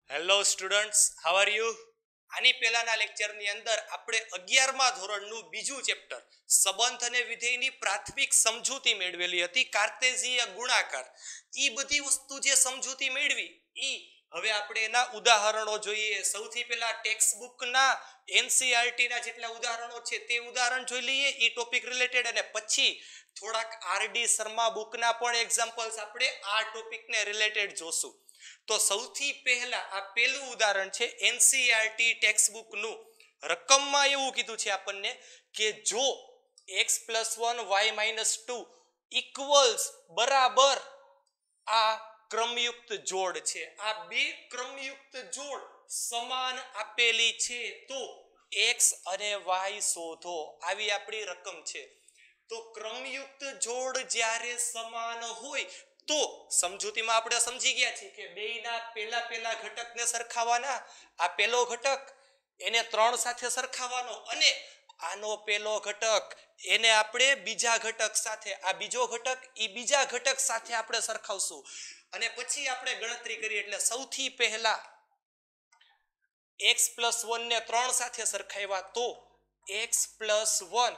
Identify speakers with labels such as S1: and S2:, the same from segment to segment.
S1: Hello students, how are you? આની પહેલાના લેક્ચરની અંદર આપણે 11મા ધોરણનું બીજું ચેપ્ટર સંબંધ અને વિધેયની પ્રાથમિક સમજૂતી મેળવેલી હતી, કાર્તેઝીય ગુણાકાર. ઈ બધી વસ્તુ જે સમજૂતી મેળવી ઈ હવે આપણે એના ઉદાહરણો જોઈએ. સૌથી પહેલા ટેક્સ્ટ બુકના એનસીઈઆરટી ના જેટલા ઉદાહરણો છે તે ઉદાહરણ જોઈ લઈએ ઈ ટોપિક રિલેટેડ, અને પછી થોડાક આરડી શર્મા બુકના પણ એક્ઝામ્પલ્સ આપણે આ ટોપિકને રિલેટેડ જોશું. તો સૌથી પહેલા આ પહેલું ઉદાહરણ છે એનસીઈઆરટી ટેક્સ્ટ બુક નું. રકમમાં એવું કીધું છે આપણને કે જો x+1 y-2 ઇક્વલ્સ બરાબર આ ક્રમયુક્ત જોડ છે, આ બે ક્રમયુક્ત જોડ સમાન આપેલી છે તો x અને y શોધો, આવી આપણી રકમ છે. તો ક્રમયુક્ત જોડ જ્યારે સમાન હોય તો સમજૂતીમાં આપણે સમજી ગયા છીએ કે બેયના પહેલા ઘટકને સરખાવવાના. આ પહેલો ઘટક એને 3 સાથે સરખાવવાનો, અને આનો પહેલો ઘટક એને આપણે બીજા ઘટક સાથે, આ બીજો ઘટક ઈ બીજા ઘટક સાથે આપણે સરખાવશું, અને પછી આપણે ગણતરી કરીએ. એટલે સૌથી પહેલા x+1 ને 3 સાથે સરખાવ્યા તો x+1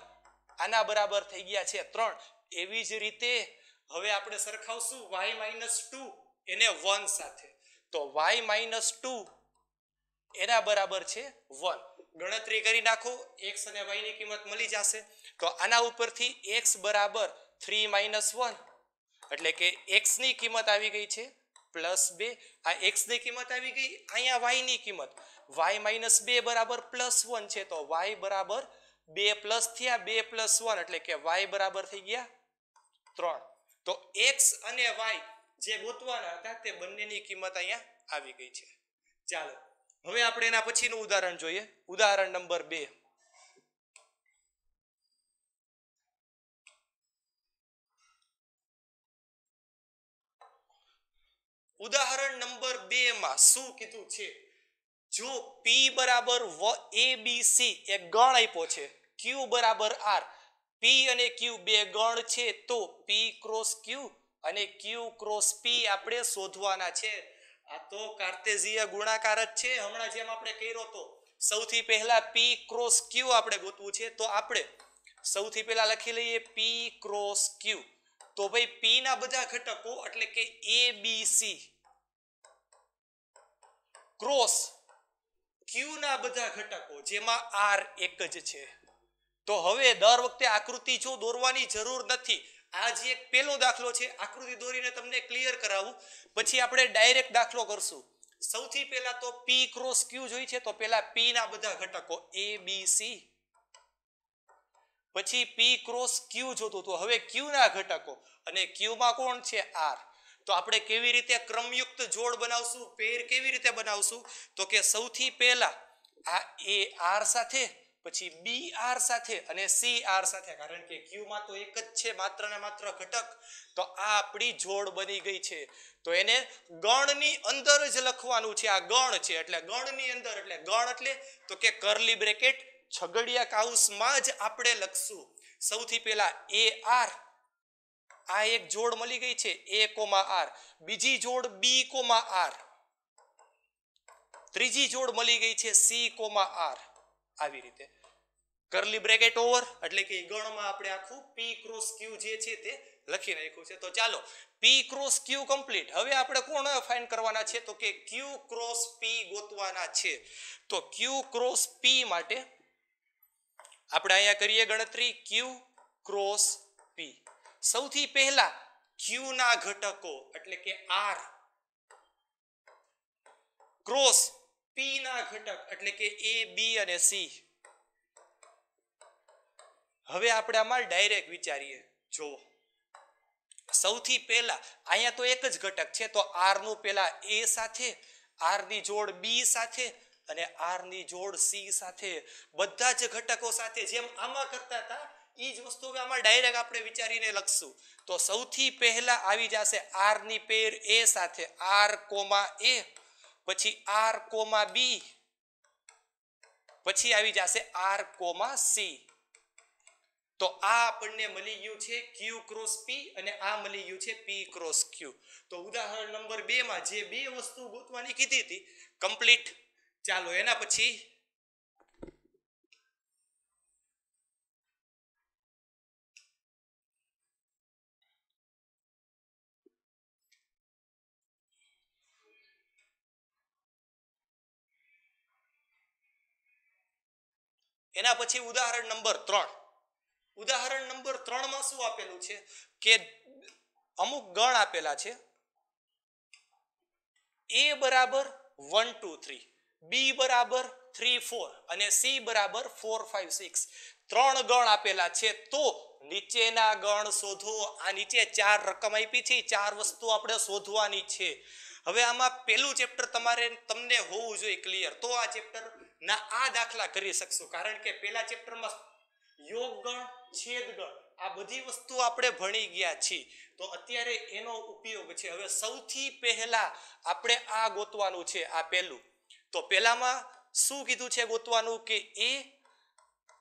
S1: આના બરાબર થઈ ગયા છે 3. એવી જ રીતે હવે આપણે સરખાવશું y-2 એને 1 સાથે, તો y-2 એના બરાબર છે 1. ગણતરી કરી નાખો, x અને y ની કિંમત મળી જશે. તો આના ઉપરથી x બરાબર 3 - 1, એટલે કે x ની કિંમત આવી ગઈ છે +2. આ x ની કિંમત આવી ગઈ, અહીંયા y ની કિંમત y-2 બરાબર +1 છે, તો y બરાબર 2 પ્લસ થયા, 2 + 1 એટલે કે y બરાબર થઈ ગયા 3. તો x અને y જે ગોતવાના હતા તે બંનેની કિંમત અહીંયા આવી ગઈ છે. ચાલો હવે આપણે એના પછીનું ઉદાહરણ જોઈએ. ઉદાહરણ નંબર 2. ઉદાહરણ નંબર 2 માં શું કીધું છે? જો p બરાબર abc એક ગણ આપ્યો છે, q બરાબર r, p અને q બે ગણ છે તો p ક્રોસ q અને q ક્રોસ p આપણે શોધવાના છે. આ તો કાર્તેઝીય ગુણાકાર જ છે, હમણાં જેમ આપણે કર્યો તો. સૌથી પહેલા p ક્રોસ q આપણે ગોતવું છે, તો આપણે સૌથી પહેલા લખી લઈએ p ક્રોસ q. તો ભાઈ p ના બધા ઘટકો એટલે કે abc ક્રોસ q ના બધા ઘટકો જેમાં r એક જ છે. તો હવે દર વખતે આકૃતિ જો દોરવાની જરૂર નથી. આ જે એક પહેલો દાખલો છે, આકૃતિ દોરીને તમને ક્લિયર કરાવું, પછી આપણે ડાયરેક્ટ દાખલો કરશું. સૌથી પહેલા તો p ક્રોસ q જોઈ છે, તો પહેલા p ના બધા ઘટકો abc, પછી p ક્રોસ q જોતું, તો હવે q ના ઘટકો, અને q માં કોણ છે? r. તો આપણે કેવી રીતે ક્રમયુક્ત જોડ બનાવશું, પેર કેવી રીતે બનાવશું? તો કે સૌથી પહેલા આ a r સાથે, પછી b r સાથે અને c r સાથે, કારણ કે q માં તો એક જ છે માત્ર ને માત્ર ઘટક. તો આ આપણી જોડ બની ગઈ છે. તો એને ગણની અંદર જ લખવાનું છે. આ ગણ છે એટલે ગણની અંદર, એટલે ગણ એટલે તો કે કર્લી બ્રેકેટ છગડિયા કૌંસમાં જ આપણે લખશું. સૌથી પહેલા ar, આ એક જોડ મળી ગઈ છે a, r. બીજી જોડ b, r. ત્રીજી જોડ મળી ગઈ છે c, r. આવી રીતે કર્લી બ્રેકેટ ઓવર, એટલે કે ગણમાં આપણે આખું p ક્રોસ q જે છે તે લખી નાખ્યું છે. તો ચાલો p ક્રોસ q કમ્પ્લીટ. હવે આપણે કોણ ફાઇન્ડ કરવાના છે? તો કે q ક્રોસ p ગોતવાના છે. તો q ક્રોસ p માટે આપણે અહીંયા કરીએ ગણતરી. q ક્રોસ p સૌથી પહેલા q ના ઘટકો એટલે કે r ક્રોસ p ના ઘટક એટલે કે a, b અને c. હવે આપણે આમાં ડાયરેક્ટ વિચારીએ. જો સૌથી પહેલા અહીંયા તો એક જ ઘટક છે, તો r નું પહેલા a સાથે, r ની જોડ b સાથે અને r ની જોડ c સાથે, બધા જ ઘટકો સાથે જેમ આમાં કરતા હતા ઈ જ વસ્તુ આમાં ડાયરેક્ટ આપણે વિચારીને લખશું. તો સૌથી પહેલા આવી જશે r ની પેર a સાથે, r, a, પછી r, b, પછી આવી જશે r, c. તો આ આપણને મળી ગયું છે Q ક્રોસ P અને આ મળી ગયું છે P ક્રોસ Q. તો ઉદાહરણ નંબર 2 માં જે બે વસ્તુ ગોતવાની કીધી હતી કમ્પ્લીટ. ચાલો એના પછી ઉદાહરણ નંબર 3. ઉદાહરણ નંબર 3 માં શું આપેલું છે કે અમુક ગણ આપેલા છે a બરાબર 1 2 3, b બરાબર 3 4 અને c બરાબર 4 5 6. ત્રણ ગણ આપેલા છે તો નીચેના ગણ શોધો. આ નીચે ચાર રકમ આપી છે, ચાર વસ્તુ આપણે શોધવાની છે. હવે આમાં પહેલું ચેપ્ટર તમને હોવું જોઈએ ક્લિયર, તો આ ચેપ્ટર ના આ દાખલા કરી શકશો. કારણ કે પહેલા ચેપ્ટરમાં યોગ ગણ, છેદ ગણ આ બધી વસ્તુ આપણે ભણી ગયા છીએ, તો અત્યારે એનો ઉપયોગ છે. હવે સૌથી પહેલા આપણે આ ગોતવાનું છે. આ પહેલું તો પહેલામાં શું કીધું છે ગોતવાનું કે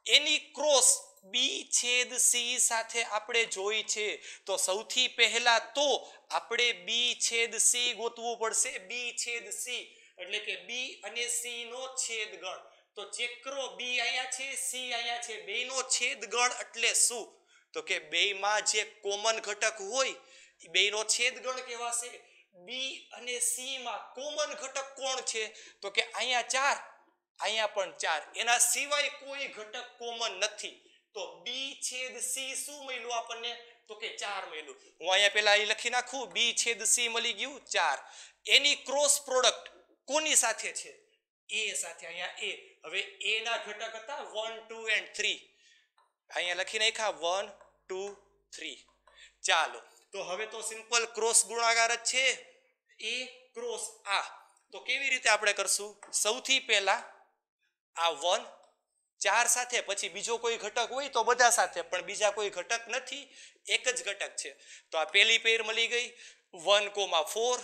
S1: એની ક્રોસ b છેદ c સાથે આપણે જોઈ છે. તો સૌથી પહેલા તો આપણે b છેદ c ગોતવું પડશે. b છેદ c એટલે કે b અને c નો છેદ ગણ. તો ચેક કરો, b અહીંયા છે, c અહીંયા છે, બેયનો છેદ ગણ એટલે શું? તો કે બેયમાં જે કોમન ઘટક હોય એ બેયનો છેદ ગણ કહેવાશે. b અને c માં કોમન ઘટક કોણ છે? તો કે અહીંયા 4, અહીંયા પણ 4, એના સિવાય કોઈ ઘટક કોમન નથી. તો b છેદ c શું મળ્યું આપણને? તો કે 4 મળ્યું. હું અહીંયા પહેલા અહીં લખી નાખું, b છેદ c મળી ગયું 4. એની ક્રોસ પ્રોડક્ટ કોની સાથે છે? a સાથે. અહીંયા a. હવે a ના ઘટક હતા 1 2 and 3, અહીંયા લખી નાખ્યા 1 2 3. ચાલો તો હવે તો સિમ્પલ ક્રોસ ગુણાકાર જ છે, a ક્રોસ આ. તો કેવી રીતે આપણે કરશું? સૌથી પહેલા આ 1 4 સાથે, પછી બીજો કોઈ ઘટક હોય તો બધા સાથે, પણ બીજા કોઈ ઘટક નથી, એક જ ઘટક છે. તો આ પહેલી પેર મળી ગઈ 1,4,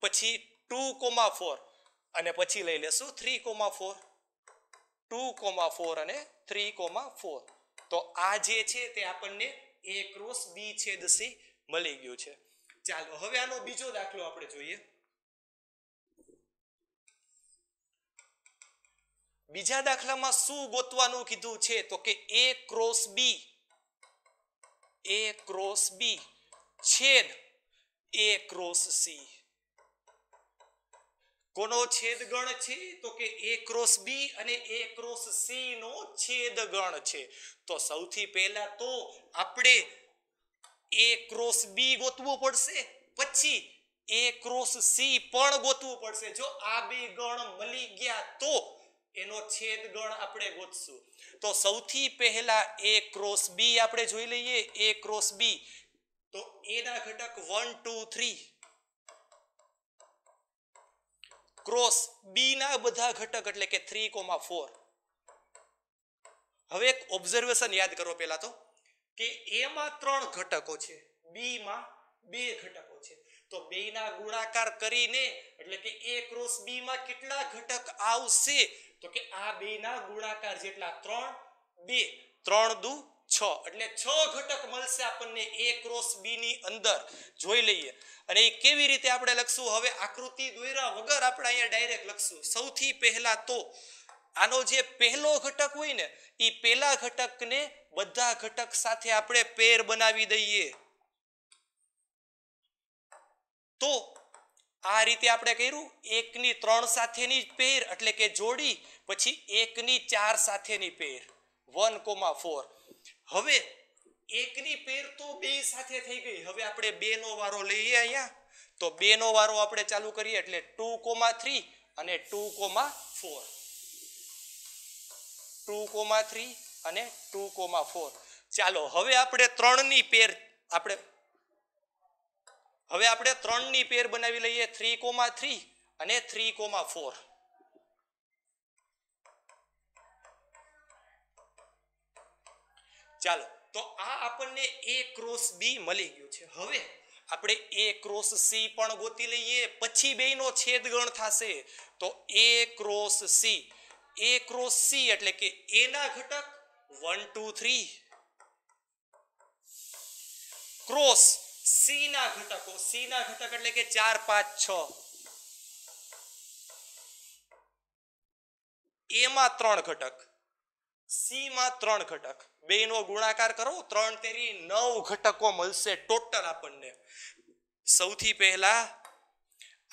S1: પછી 2,4 અને પછી લઈ લેશું 3,4, 2,4 અને 3,4. તો આ જે છે તે આપણને a ક્રોસ b છેદ c મળી ગયું છે. ચાલો હવે આનો બીજો દાખલો આપણે જોઈએ. બીજા દાખલામાં શું ગોતવાનું કીધું છે? તો કે a ક્રોસ b છેદ a ક્રોસ c. કોનો છેદ ગણ છે? તો કે a ક્રોસ b અને a ક્રોસ c નો છેદ ગણ છે. તો સૌથી પહેલા તો આપણે a ક્રોસ b ગોતવું પડશે, પછી a ક્રોસ c પણ ગોતવું પડશે. જો આ બે ગણ મળી ગયા તો એનો છેદ ગણ આપણે ગોતશું. તો સૌથી પહેલા a ક્રોસ b આપણે જોઈ લઈએ. a ક્રોસ b તો a ના ઘટક 1 2 3 ક્રોસ b ના બધા ઘટક એટલે કે 3,4. હવે એક ઓબ્ઝર્વેશન યાદ કરો પહેલા તો કે a માં 3 ઘટકો છે, b માં 2 ઘટકો છે. તો બેયના ગુણાકાર કરીને એટલે કે a ક્રોસ b માં કેટલા ઘટક આવશે? તો કે આ બેયના ગુણાકાર જેટલા 3 2 3 દુ 6 એટલે 6 ઘટક મળશે આપણને a ક્રોસ b ની અંદર. જોઈ લઈએ અને એ કેવી રીતે આપણે લખશું? હવે આકૃતિ દોર્યા વગર આપણે અહીંયા ડાયરેક્ટ લખશું. સૌથી પહેલા તો આનો જે પહેલો ઘટક હોય ને એ પહેલા ઘટકને બધા ઘટક સાથે આપણે પેર બનાવી દઈએ. તો આ રીતે આપણે કર્યું. 1 ની 3 સાથેની પેર એટલે કે જોડી, પછી 1 ની 4 સાથેની પેર 1,4. હવે 1 ની પેર તો 2 સાથે થઈ ગઈ. હવે આપણે 2 નો વારો લઈએ અહીંયા. તો 2 નો વારો આપણે ચાલુ કરીએ એટલે 2,3 અને 2,4, 2,3 અને 2,4. ચાલો હવે આપણે 3 ની પેર બનાવી લઈએ 3,3 અને 3,4. ચાલો તો આ આપણને a ક્રોસ b મળી ગયું છે. હવે આપણે a ક્રોસ c પણ ગોતી લઈએ, પછી બેયનો છેદ ગણ થશે. તો a ક્રોસ c એટલે કે a ના ઘટક 1 2 3 ક્રોસ સી ના ઘટકો, સી ના ઘટક એટલે કે 4 5 6, એ માં 3 ઘટક, સી માં 3 ઘટક, બે નો ગુણાકાર કરો 3 તેરી 9 ઘટકો મળશે ટોટલ આપણને. સૌથી પહેલા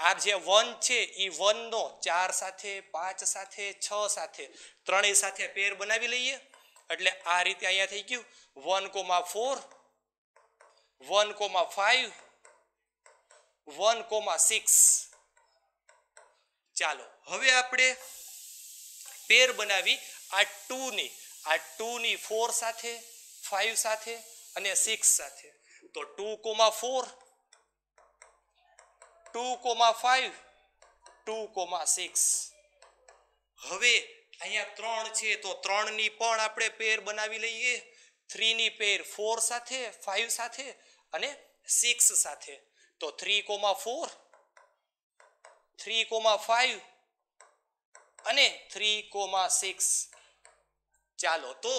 S1: આ જે 1 છે એ 1 નો 4 સાથે 5 સાથે 6 સાથે ત્રણેય સાથે પેર બનાવી લઈએ એટલે આ રીતે અહીંયા થઈ ગયું 1,4 1,5 1,6. ચાલો હવે આપણે પેર બનાવી આ 2 ની 4 સાથે 5 સાથે અને 6 સાથે. તો 2,4 2,5 2,6. હવે અહીંયા 3 છે તો 3 ની પણ આપણે પેર બનાવી લઈએ. 3 ની પેર 4 સાથે 5 સાથે અને 6 સાથે. તો 3,4 3,5 અને 3,6. ચાલો તો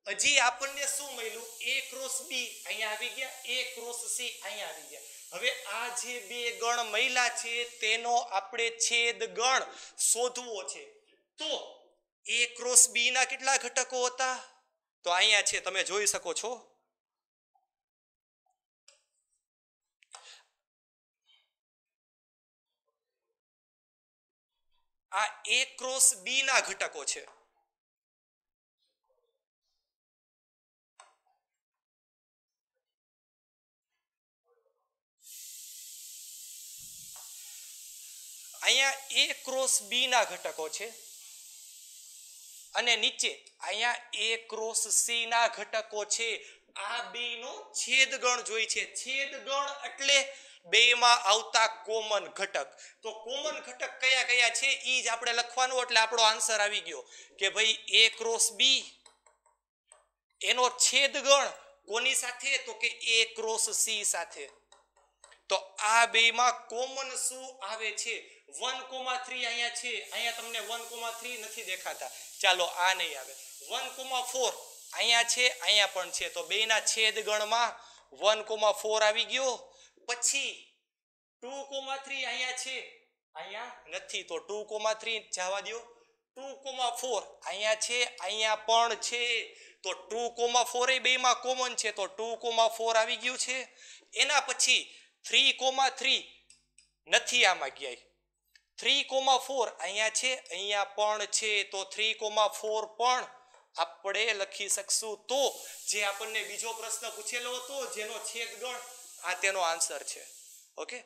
S1: હજી આપણને શું મળ્યું? A ક્રોસ B અહીંયા આવી ગયા, A ક્રોસ C અહીંયા આવી ગયા. હવે આ જે બે ગણ મહિલા છે તેનો આપણે છેદ ગણ શોધવો છે. તો A ક્રોસ B ના કેટલા ઘટકો હતા? તો અહીંયા છે, તમે જોઈ શકો છો. આ A ક્રોસ B ના ઘટકો છે. અહીંયા A ક્રોસ B ના ઘટકો છે અને નીચે અહીંયા A ક્રોસ C ના ઘટકો છે. આ બે નો છેદ ગણ જોઈ છે. છેદ ગણ એટલે બે માં આવતા કોમન ઘટક. તો કોમન ઘટક કયા કયા છે ઈ જ આપણે લખવાનું એટલે આપણો આન્સર આવી ગયો કે ભાઈ A ક્રોસ B એનો છેદ ગણ કોની સાથે? તો કે A ક્રોસ C સાથે. તો આ બે માં કોમન શું આવે છે? 1,3 અહીંયા છે, અહીંયા તમને 1,3 નથી દેખાતા. ચાલો આ નહીં આવે. 1,4 અહીંયા છે, અહીંયા પણ છે. તો બેના છેદ ગણમાં 1,4 આવી ગયો. પછી 2,3 અહીંયા છે, અહીંયા નથી. તો 2,3 જવા દો. 2,4 અહીંયા છે, અહીંયા પણ છે. તો 2,4 એ બેમાં કોમન છે. તો 2,4 આવી ગયું છે. એના પછી 3,3 નથી આમાં ક્યાંય. 3,4 અહીંયા છે, અહીંયા પણ છે. તો 3,4 પણ આપણે લખી શકશું. તો જે આપણને બીજો પ્રશ્ન પૂછેલો હતો જેનો છેદ ગણ આ તેનો આન્સર છે. ઓકે,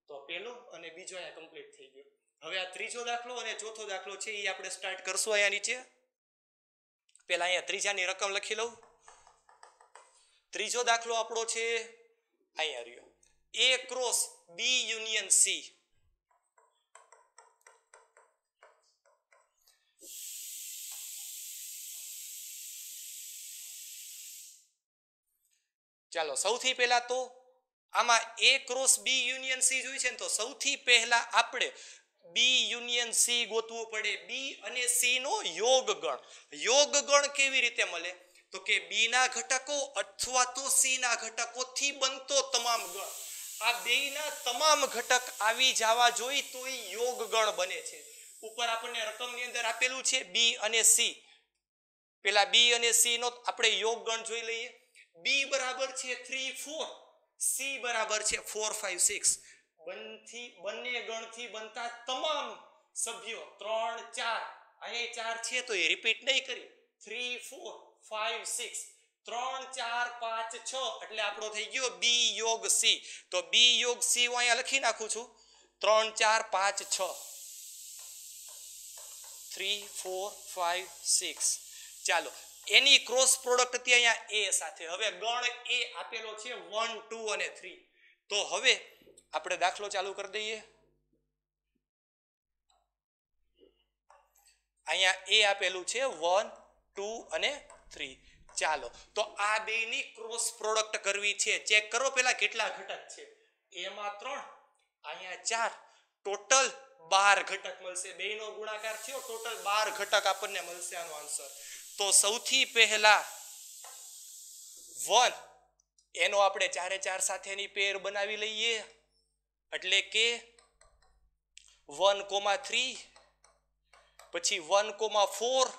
S1: તો પહેલો અને બીજો અહીંયા કમ્પ્લીટ થઈ ગયો. હવે આ ત્રીજો દાખલો અને ચોથો દાખલો છે એ આપણે સ્ટાર્ટ કરશું. અહીંયા નીચે પહેલા અહીંયા ત્રીજાની રકમ લખી લઉં. ત્રીજો દાખલો આપણો છે અહીંયા રહ્યો. A cross B union C. ચાલો સૌથી પહેલા તો આમાં A cross B union C જોઈ છે ને, તો સૌથી પહેલા આપણે B યુનિયન C ગોતવું પડે. B અને C નો યોગ ગણ. યોગ ગણ કેવી રીતે મળે? તો કે B ના ઘટકો અથવા તો C ના ઘટકોથી બનતો તમામ ગણ. આ બેયના તમામ ઘટક આવી જવા જોઈએ તો એ યોગ ગણ બને છે. ઉપર આપણને રકમની અંદર આપેલું છે B અને C. પેલા B અને C નો આપણે યોગ ગણ જોઈ લઈએ. B બરાબર છે 3 4, C બરાબર છે 4 5 6. બંને ગણથી બનતા તમામ સભ્યો 3 4 અહીંયા 4 છે તો એ રિપીટ નહીં કરી. 3 4 5 6 3 4 5 6 એટલે આપણો થઈ ગયો B યોગ C. તો B યોગ C હું અહીંયા લખી નાખું છું. 3 4 5 6 3 4 5 6. ચાલો એની ક્રોસ પ્રોડક્ટ હતી અહીંયા A સાથે. હવે ગણ A આપેલો છે 1 2 અને 3. તો હવે આપણે દાખલો ચાલુ કરી દઈએ. અહીંયા A આપેલું છે 1 2 અને 3. ચાલો તો આ બેની ક્રોસ પ્રોડક્ટ કરવી છે. ચેક કરો પેલા કેટલા ઘટક છે. A માં 3, અહીંયા 4, ટોટલ 12 ઘટક મળશે. બેનો ગુણાકાર થયો ટોટલ 12 ઘટક આપણને મળશે આનો આન્સર. તો સૌથી પહેલા 1 એનો આપણે 4 4 સાથેની પેર બનાવી લઈએ એટલે કે 1,3 પછી 1,4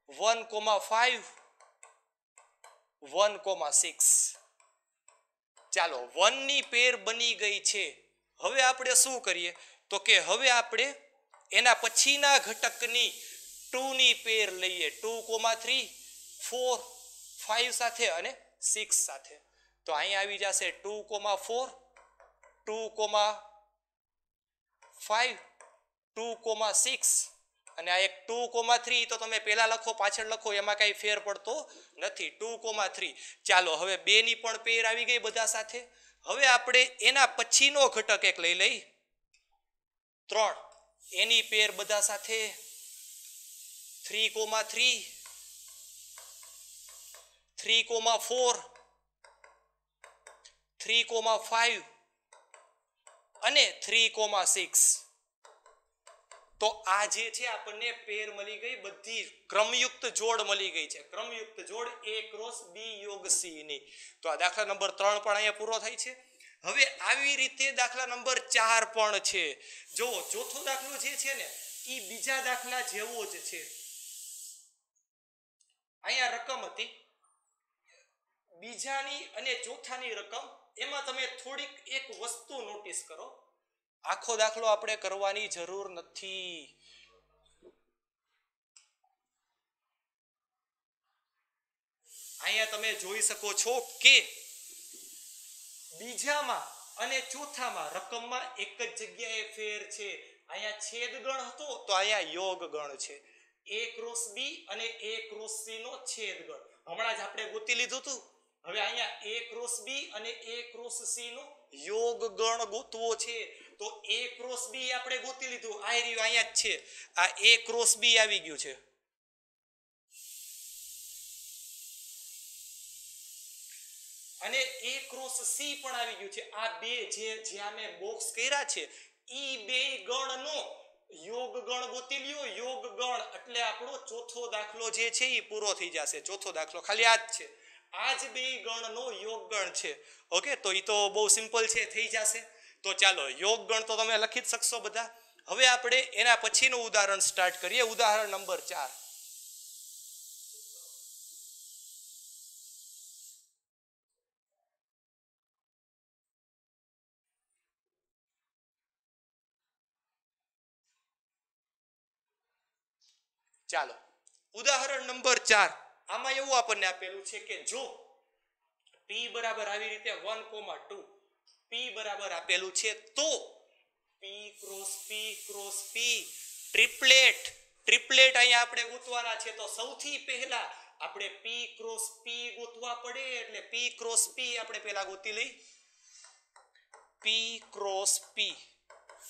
S1: 1,5 1,6 ચાલો 1 ની પેર બની ગઈ છે હવે આપણે શું કરીએ તો કે હવે આપણે એના પછીના ઘટકની 2 ની પેર લઈએ 2,3 4 5 સાથે અને 6 સાથે તો અહીં આવી જશે 2,4 2,5 2,6 અને આ એક 2,3 તો તમે પહેલા લખો પાછળ લખો એમાં કઈ ફેર પડતો નથી 2,3 ચાલો હવે 2 ની પણ પેર આવી ગઈ બધા સાથે હવે આપણે એના પછીનો ઘટક એક લઈ લઈ 3 એની પેર બધા સાથે 3,3 3,4 3,5 અને 3,6 તો આ જે છે આપણને પેર મળી ગઈ બધી ક્રમયુક્ત જોડ મળી ગઈ છે ક્રમયુક્ત જોડ A ક્રોસ B યોગ C ની તો આ દાખલા નંબર 3 પણ અહીંયા પૂરો થાય છે હવે આવી રીતે દાખલા નંબર 4 પણ છે જો ચોથો દાખલો જે છે ને ઈ બીજા દાખલા જેવો જ છે અહીંયા રકમ હતી બીજાની અને ચોથાની રકમ એમાં તમે થોડીક એક વસ્તુ નોટિસ કરો આખો દાખલો આપણે કરવાની જરૂર નથી અહીંયા તમે જોઈ શકો છો કે બીજામાં અને ચોથામાં રકમમાં એક જ જગ્યાએ ફેર છે અહીંયા છેદ ગણ હતો તો અહીંયા યોગ ગણ છે A ક્રોસ B અને A ક્રોસ C નો છેદ ગણ હમણાં જ આપણે ગોતી લીધું હતું હવે અહીંયા A ક્રોસ B અને A ક્રોસ C નો યોગ ગણ ગોતવો છે તો A ક્રોસ B આપણે ગોતી લીધું આ રહ્યું અહીંયા જ છે આ A ક્રોસ B આવી ગયું છે અને A ક્રોસ C પણ આવી ગયું છે આ બે જે જ્યાં મેં બોક્સ કર્યા છે ઈ બે ગણનો યોગ ગણ ગોતી લ્યો યોગ ગણ એટલે આપણો ચોથો દાખલો જે છે ઈ પૂરો થઈ જશે ચોથો દાખલો ખાલી આ જ છે આ જ બે ગણનો યોગ ગણ છે ઓકે તો ઈ તો બહુ સિમ્પલ છે થઈ જશે તો ચાલો યોગ ગણ તો તમે લખી જ શકશો બધા હવે આપણે એના પછીનું ઉદાહરણ સ્ટાર્ટ કરીએ ઉદાહરણ નંબર 4 ચાલો ઉદાહરણ નંબર 4 આમાં એવું આપણને આપેલું છે કે જો p બરાબર આવી રીતે 1,2 p બરાબર આપેલું છે તો p ક્રોસ p ટ્રિપલેટ અહીંયા આપણે ગોતવાના છે તો સૌથી પહેલા આપણે p ક્રોસ p ગોતવા પડે એટલે p ક્રોસ p આપણે પહેલા ગોતી લઈ p ક્રોસ p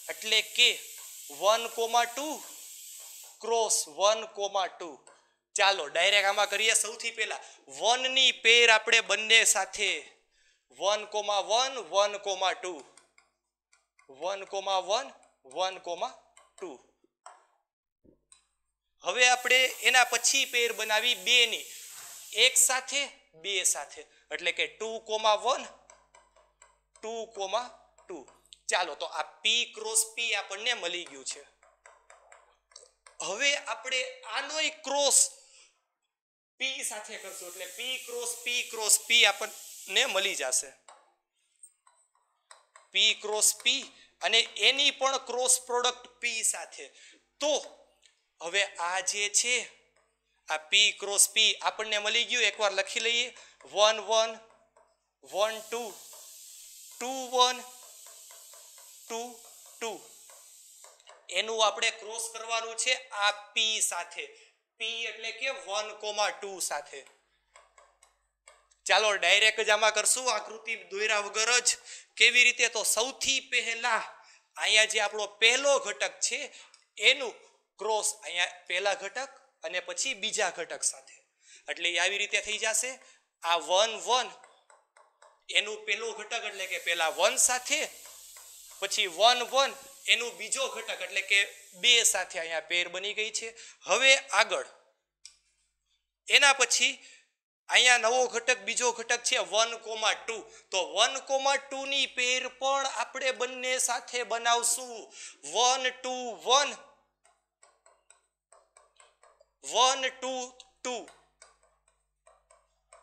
S1: એટલે કે 1,2 ક્રોસ 1,2 ચાલો ડાયરેક્ટ આમાં કરીએ સૌથી પહેલા 1 ની પેર આપણે બંને સાથે 1,1 1,2 1,1 1,2 હવે આપણે એના પછી પેર બનાવી 2 ની એક સાથે 2 સાથે એટલે કે 2,1 2,2 ચાલો તો આ p ક્રોસ p આપણને મળી ગયું છે હવે આપણે આનોય ક્રોસ p સાથે કરશું એટલે p ક્રોસ p આપણને મળી જશે p ક્રોસ p અને એની પણ ક્રોસ પ્રોડક્ટ p સાથે તો હવે આ જે છે આ p ક્રોસ p આપણને મળી ગયું એકવાર લખી લઈએ 1 1 1 2 2 1 2 2 એનું આપણે ક્રોસ કરવાનું છે આ p સાથે p એટલે કે 1,2 સાથે ચાલો ડાયરેક્ટ જ આમાં કરશું આકૃતિ દોર્યા વગર જ કેવી રીતે તો સૌથી પહેલા અહીંયા જે આપણો પહેલો ઘટક છે એનું ક્રોસ અહીંયા પહેલા ઘટક અને પછી બીજા ઘટક સાથે એટલે આવી રીતે થઈ જશે આ 1 1 એનું પહેલો ઘટક એટલે કે પહેલા 1 સાથે પછી 1 1 એનું બીજો ઘટક એટલે કે 2 સાથે અહીંયા પેર બની ગઈ છે હવે આગળ એના પછી અહીંયા નવો ઘટક બીજો ઘટક છે 1,2 તો 1,2 ની પેર પણ આપણે બંને સાથે બનાવશું 1 2 1 1 2 2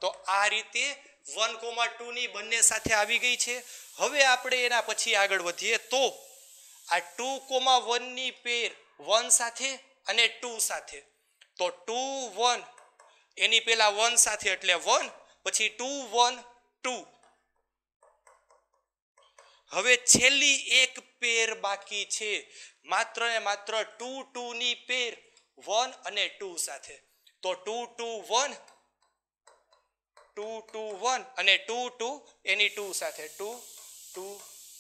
S1: તો આ રીતે 1,2 ની બંને સાથે આવી ગઈ છે હવે આપણે એના પછી આગળ વધીએ તો આ 2,1 ની પેર 1 સાથે અને 2 સાથે તો 2 1 એની પેલા 1 સાથે એટલે 1 પછી 2 1 2 હવે છેલ્લી એક પેર બાકી છે માત્ર ને માત્ર 2 2 ની પેર 1 અને 2 સાથે તો 2 2 1 2 2 1 અને 2 2 એની 2 સાથે 2 2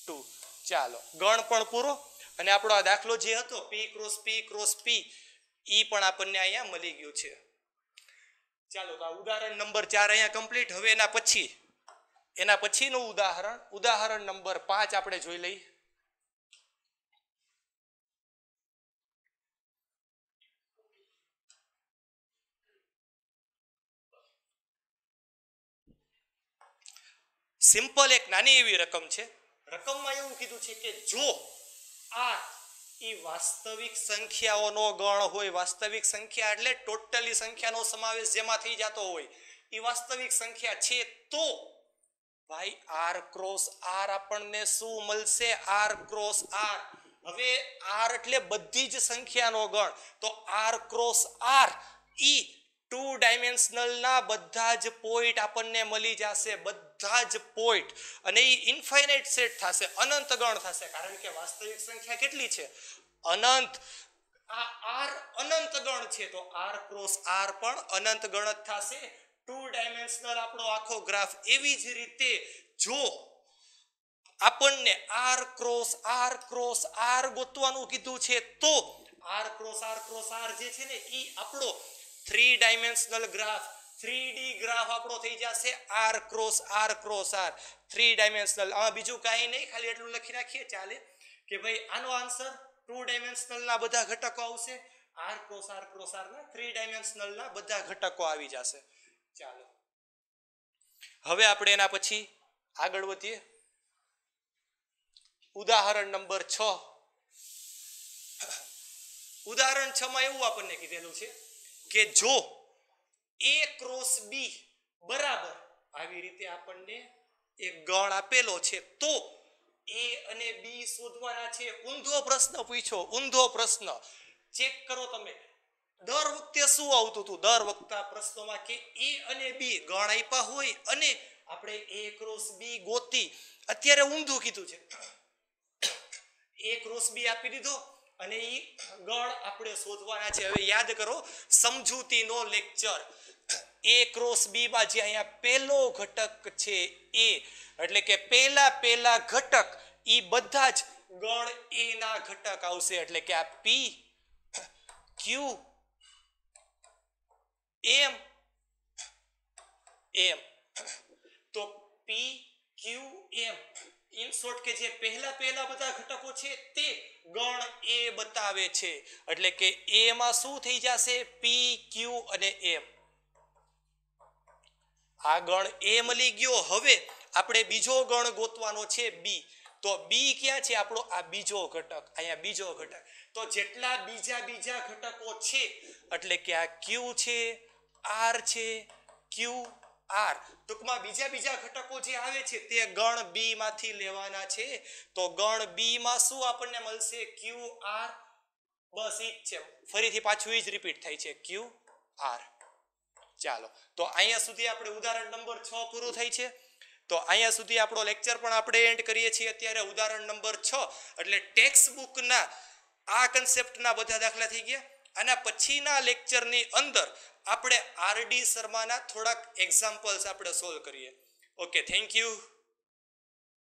S1: 2 ચાલો ગણ પણ પૂરો અને આપણો આ દાખલો જે હતો p ક્રોસ p ઈ પણ આપણને અહીંયા મળી ગયું છે ચાલો તો આ ઉદાહરણ નંબર 4 અહીંયા કમ્પ્લીટ હવે એના પછીનું ઉદાહરણ નંબર 5 આપણે જોઈ લઈએ સિમ્પલ એક નાની એવી રકમ છે રકમમાં એવું કીધું છે કે જો આ ઈ વાસ્તવિક સંખ્યાઓનો ગણ હોય વાસ્તવિક સંખ્યા એટલે ટોટલી સંખ્યાનો સમાવેશ જેમાં થઈ જતો હોય ઈ વાસ્તવિક સંખ્યા છે તો ભાઈ r ક્રોસ r આપણને શું મળશે r ક્રોસ r હવે r એટલે બધી જ સંખ્યાનો ગણ તો r ક્રોસ r ઈ 2 ડાયમેન્શનલ ના બધા જ પોઈન્ટ આપણને મળી જશે બધા જ પોઈન્ટ અને ઈ ઇન્ફાઇનાઇટ સેટ થશે અનંત ગણ થશે કારણ કે વાસ્તવિક સંખ્યા કેટલી છે અનંત આ r અનંત ગણ છે તો r ક્રોસ r પણ અનંત ગણ જ થશે 2 ડાયમેન્શનલ આપણો આખો ગ્રાફ એવી જ રીતે જો આપણને r ક્રોસ r ગોતવાનું કીધું છે તો r ક્રોસ r જે છે ને ઈ આપણો 3 ડાયમેન્શનલ ગ્રાફ 3D ગ્રાફ આપણો થઈ જશે r ક્રોસ r 3 ડાયમેન્શનલ આમાં બીજું કાંઈ નહીં ખાલી એટલું લખી નાખીએ ચાલે કે ભાઈ આનો આન્સર 2 ડાયમેન્શનલ ના બધા ઘટકો આવશે r ક્રોસ r ના 3 ડાયમેન્શનલ ના બધા ઘટકો આવી જશે ચાલો હવે આપણે એના પછી આગળ વધીએ ઉદાહરણ નંબર 6 ઉદાહરણ 6 માં એવું આપણને કીધેલું છે કે જો a ક્રોસ b બરાબર આવી રીતે આપણને એક ગણ આપેલો છે તો a અને b શોધવાના છે ઊંધો પ્રશ્ન પૂછ્યો ઊંધો પ્રશ્ન ચેક કરો તમે દર વખતે શું આવતું હતું દર વખતે પ્રશ્નોમાં કે a અને b ગણ આપ્યા હોય અને આપણે a ક્રોસ b ગોતી અત્યારે ઊંધું કીધું છે a ક્રોસ b આપી દીધો અને ઈ ગણ આપણે શોધવાના છે હવે યાદ કરો સમજૂતીનો લેક્ચર a ક્રોસ b માં જે અહીંયા પહેલો ઘટક છે a એટલે કે પહેલા ઘટક ઈ બધા જ ગણ a ના ઘટક આવશે એટલે કે આ p q m તો p q m in short કે જે પહેલા બધા ઘટકો છે તે ગણ a બતાવે છે એટલે કે a માં શું થઈ જશે p q અને m આ ગણ a મળી ગયો હવે આપણે બીજો ગણ ગોતવાનો છે b તો b ક્યાં છે આપણો આ બીજો ઘટક અહીંયા બીજો ઘટક તો જેટલા બીજા ઘટકો છે એટલે કે આ q છે r છે q r ટૂંકમાં બીજા ઘટકો જે આવે છે તે ગણ b માંથી લેવાના છે તો ગણ b માં શું આપણને મળશે q r બસ ઈ જ છે ફરીથી પાછું ઈ જ રિપીટ થાય છે q r ચાલો તો અહીંયા સુધી આપણે ઉદાહરણ નંબર 6 પૂરું થાય છે તો અહીંયા સુધી આપણો લેક્ચર પણ આપણે એન્ડ કરીએ છીએ અત્યારે ઉદાહરણ નંબર 6 એટલે ટેક્સ્ટ બુકના આ કન્સેપ્ટના બધા દાખલા થઈ ગયા આના પછીના લેક્ચરની અંદર આપણે આરડી શર્માના થોડાક એક્ઝામ્પલ્સ આપણે સોલ્વ કરીએ ઓકે થેન્ક યુ